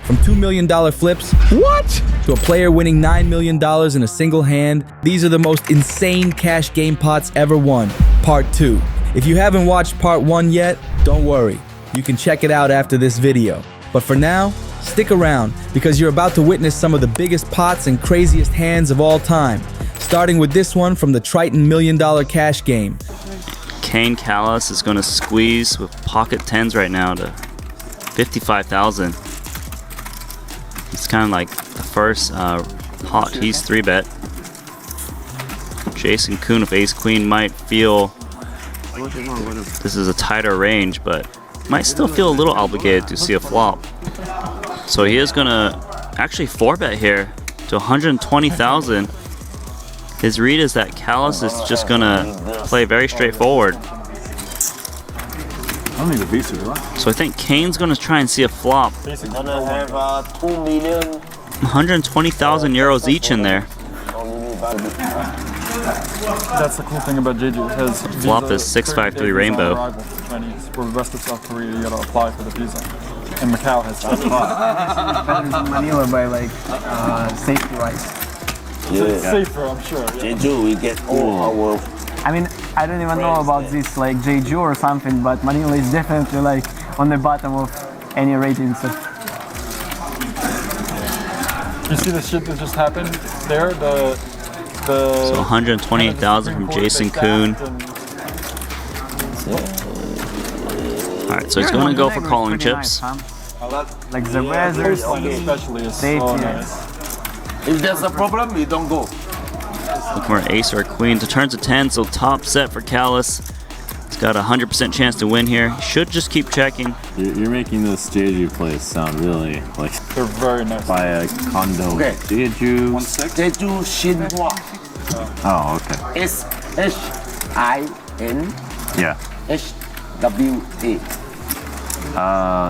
From $2 million flips to a player winning $9 million in a single hand, these are the most insane cash game pots ever won. Part 2. If you haven't watched part 1 yet, don't worry. You can check it out after this video. But for now, stick around because you're about to witness some of the biggest pots and craziest hands of all time. Starting with this one from the Triton $1 million cash game. Kane Callis is going to squeeze with pocket 10s right now to 55,000. It's kind of like the first pot he's 3-bet. Jason Koon with ace queen might feel this is a tighter range, but might still feel a little obligated to see a flop. So he is going to actually 4-bet here to 120,000. His read is that Callis is just going to play very straightforward. I don't need a visa, do I? So I think Kane's going to try and see a flop. Gonna have 2 million. 120,000 euros each in there. That's the cool thing about Jeju. It has Flop is 653 rainbow. Chinese. For the rest of South Korea, you gotta apply for the visa. And Macau has better than Manila by like safety wise. Yeah. It's safer, I'm sure. Jeju, we get all our. I mean, I don't even know about this like Jeju or something, but Manila is definitely like on the bottom of any rating. So. You see the shit that just happened there? So 128,000 from Jason Koon. Alright, so he's going to go for calling chips. Like the weather, especially is so nice. If there's a problem, you don't go. Looking for an ace or a queen to turn to 10, so top set for Callis. He's got a 100% chance to win here. He should just keep checking. You're making this Jeju place sound really like they're very nice. By a condo. Okay. Jeju. Jeju Shinhwa. Oh, okay. SHIN. Yeah. HWA.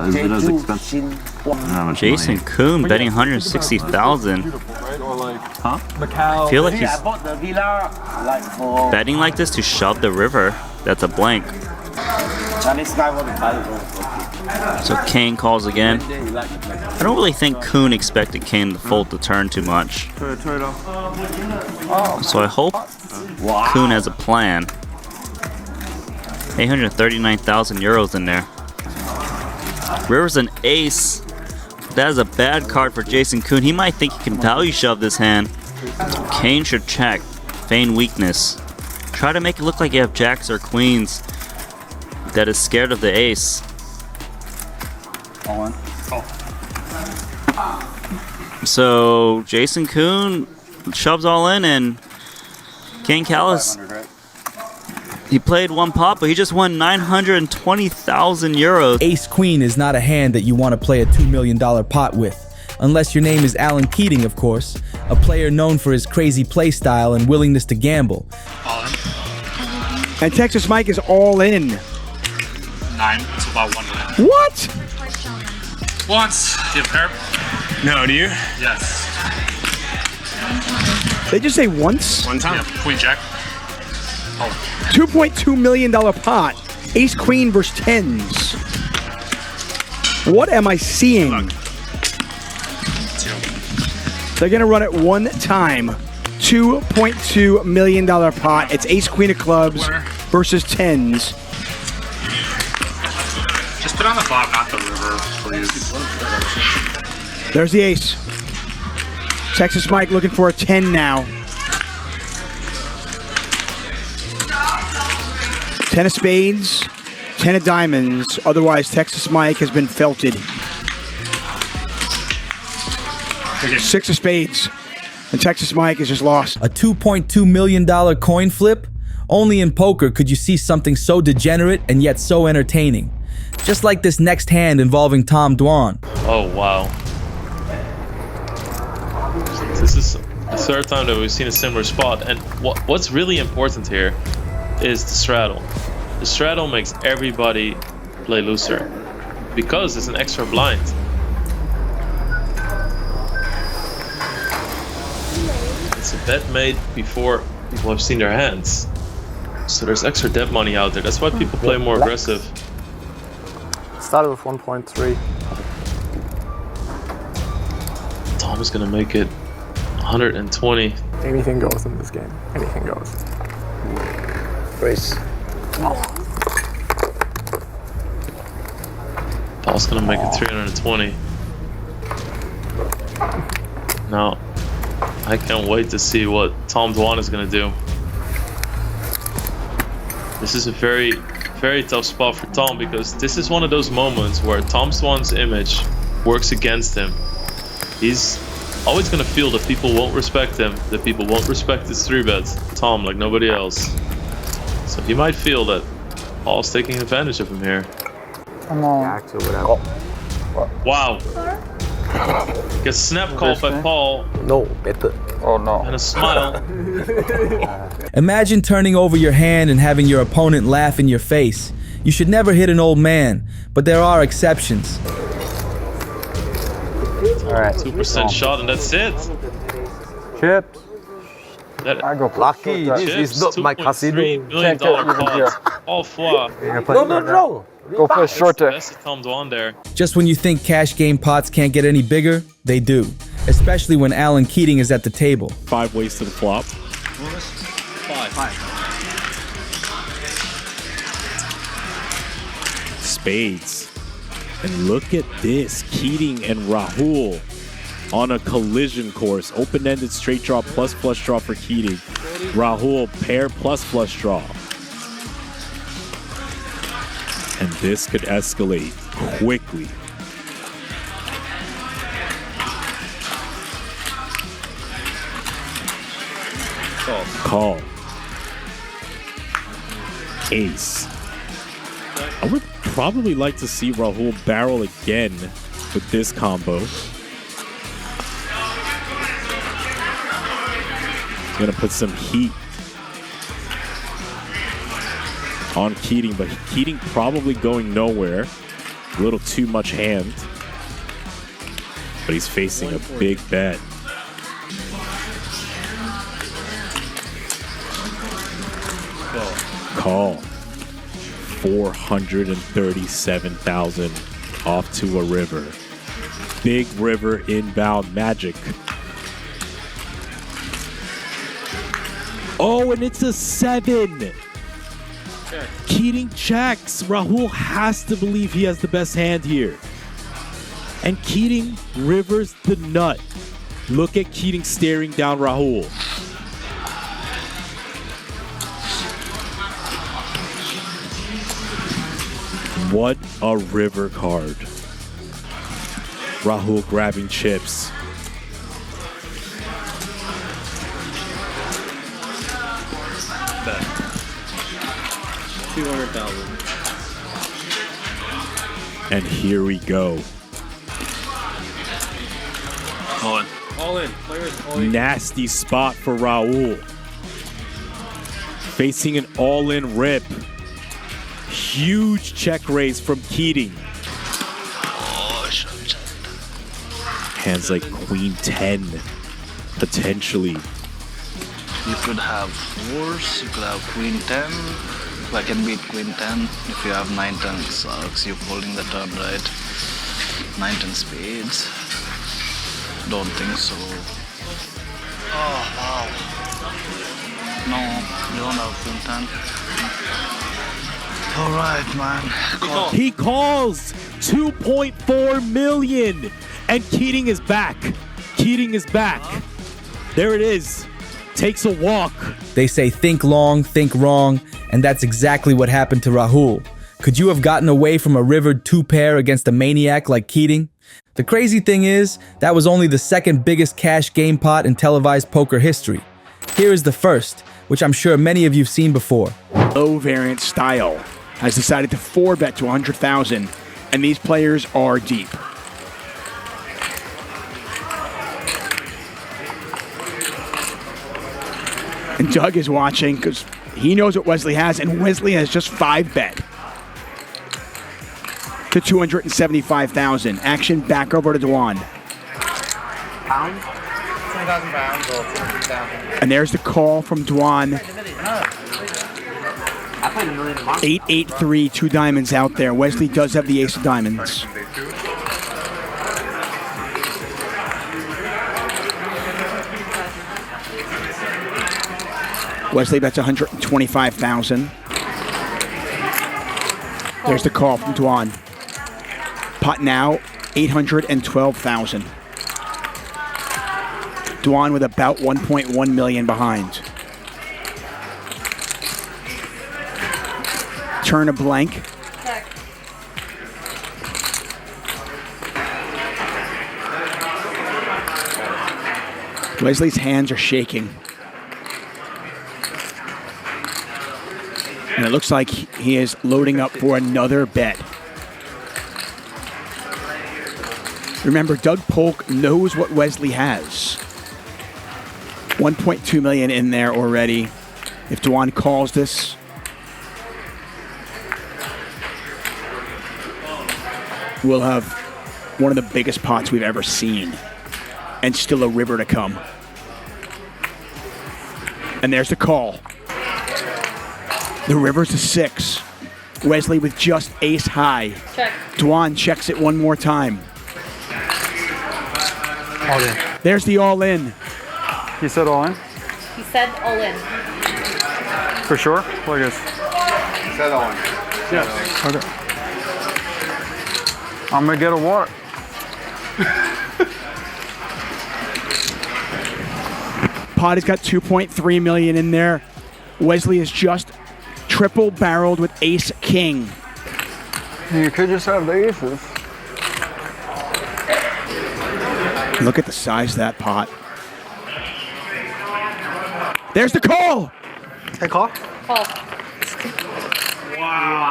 Is it as expensive? Jason Koon betting 160,000. Huh? Macau. I feel like he's I bought the villa like for betting like this to shove the river. That's a blank. Chinese guy want to buy it. So Kane calls again. I don't really think Koon expected Kane to fold the turn too much. So I hope Koon has a plan. 839,000 euros in there. River's an ace. That is a bad card for Jason Koon. He might think he can value shove this hand. So Kane should check. Feign weakness. Try to make it look like you have jacks or queens that is scared of the ace. So Jason Koon shoves all in, and Kane Callis, he played one pot, but he just won 920,000 euros. Ace Queen is not a hand that you want to play a $2 million pot with. Unless your name is Alan Keating, of course, a player known for his crazy play style and willingness to gamble. And Texas Mike is all in. 9, it's about 1 minute. What? Once. Do you have a pair? No, do you? Yes. They just say once? One time? Yeah, Queen Jack. Oh. $2.2 million pot. Ace Queen versus tens. What am I seeing? They're going to run it one time. $2.2 million pot. It's Ace Queen of clubs versus tens. Just put on the flop, not the river, please. There's the ace. Texas Mike looking for a 10 now. 10 of spades, 10 of diamonds. Otherwise, Texas Mike has been felted. 6 of spades. And Texas Mike is just lost. A $2.2 million coin flip? Only in poker could you see something so degenerate and yet so entertaining. Just like this next hand involving Tom Dwan. Oh, wow. This is the third time that we've seen a similar spot. And what's really important here is the straddle. The straddle makes everybody play looser because it's an extra blind. It's a bet made before people have seen their hands. So there's extra debt money out there. That's why people play more aggressive. Started with 1.3. Tom's gonna make it 120. Anything goes in this game. Anything goes. Race. Paul's gonna make it 320. Now, I can't wait to see what Tom Dwan is gonna do. This is a very, very tough spot for Tom because this is one of those moments where Tom Dwan's image works against him. He's always gonna feel that people won't respect him, that people won't respect his 3-bets. Tom, like nobody else. So he might feel that Paul's taking advantage of him here. Come on. Wow. Gets snap called by Paul. No, better. Oh no. And a smile. Imagine turning over your hand and having your opponent laugh in your face. You should never hit an old man, but there are exceptions. Alright. 2% shot and that's it. Chips. That I go Lucky, this chips, is not my casino. $2.3 million pot. All four. No. Go for a short deck. That's Tom Dwan there. Just when you think cash game pots can't get any bigger, they do. Especially when Alan Keating is at the table. 5 ways to the flop. Spades. And look at this. Keating and Rahul on a collision course. Open-ended straight draw plus flush draw for Keating. Rahul pair plus flush draw. And this could escalate quickly. Call. Ace. I would probably like to see Rahul barrel again with this combo. Gonna put some heat on Keating, but Keating probably going nowhere. A little too much hand. But he's facing a big bet. Call. 437,000 off to a river. Big river inbound magic. Oh, and it's a 7. Keating checks. Rahul has to believe he has the best hand here. And Keating rivers the nut. Look at Keating staring down Rahul. What a river card. Rahul grabbing chips. Bet. 200,000. And here we go. All in. All in. Players all in. Nasty spot for Rahul. Facing an all-in rip. Huge check raise from Keating. Hands like Queen 10, potentially. You could have fours, you could have Queen 10. I can beat Queen 10 if you have 9-10 sucks. You're holding the turn, right? 9-10 spades. Don't think so. Oh, wow. No, you don't have Queen 10. All right, man. He calls 2.4 million, and Keating is back. Keating is back. There it is. Takes a walk. They say think long, think wrong, and that's exactly what happened to Rahul. Could you have gotten away from a rivered 2-pair against a maniac like Keating? The crazy thing is, that was only the second biggest cash game pot in televised poker history. Here is the first, which I'm sure many of you've seen before. Low variant style has decided to 4-bet to 100,000, and these players are deep. And Doug is watching because he knows what Wesley has, and Wesley has just 5-bet to 275,000. Action back over to Dwan. Pound? 20,000 pounds or 200,000. And there's the call from Dwan. 8-8-3, 2 diamonds out there. Wesley does have the ace of diamonds. Wesley bets 125,000. There's the call from Dwan. Pot now 812,000. Dwan with about 1.1 million behind. Turn a blank. Check. Wesley's hands are shaking. And it looks like he is loading up for another bet. Remember, Doug Polk knows what Wesley has. 1.2 million in there already. If Dwan calls this, we'll have one of the biggest pots we've ever seen. And still a river to come. And there's the call. The river's a 6. Wesley with just ace high. Check. Dwan checks it one more time. All in. There's the all in. He said all in? He said all in. For sure? Look at this. He said all in. Yeah. Okay. I'm gonna get a water. Pot has got 2.3 million in there. Wesley is just triple barreled with ace king. You could just have the aces. Look at the size of that pot. There's the call. Hey, call? Call.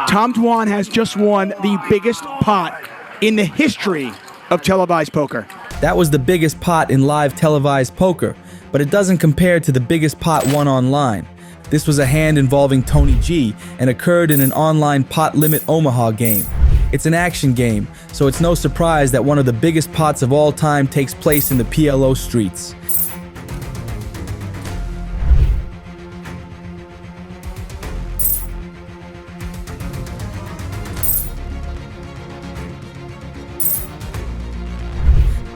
Tom Dwan has just won the biggest pot in the history of televised poker. That was the biggest pot in live televised poker, but it doesn't compare to the biggest pot won online. This was a hand involving Tony G and occurred in an online pot limit Omaha game. It's an action game, so it's no surprise that one of the biggest pots of all time takes place in the PLO streets.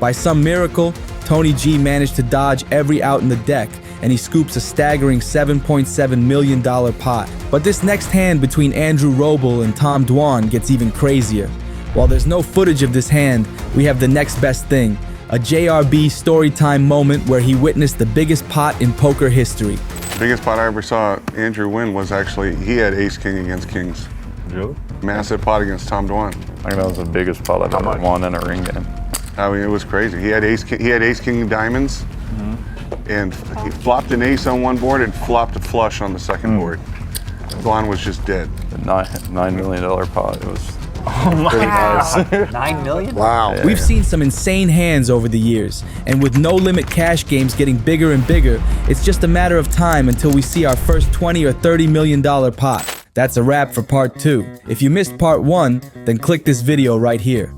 By some miracle, Tony G managed to dodge every out in the deck, and he scoops a staggering $7.7 million pot. But this next hand between Andrew Roble and Tom Dwan gets even crazier. While there's no footage of this hand, we have the next best thing, a JRB storytime moment where he witnessed the biggest pot in poker history. The biggest pot I ever saw Andrew win was actually, he had ace-king against kings. Really? Massive pot against Tom Dwan. I think that was the biggest pot I've ever won in a ring game. I mean, it was crazy. He had ace-king diamonds, and he flopped an ace on one board and flopped a flush on the second board. Dwan was just dead. The $9 million pot. It was pretty nice. $9 million? Wow. Yeah. We've seen some insane hands over the years, and with no limit cash games getting bigger and bigger, it's just a matter of time until we see our first $20 or $30 million pot. That's a wrap for part 2. If you missed part 1, then click this video right here.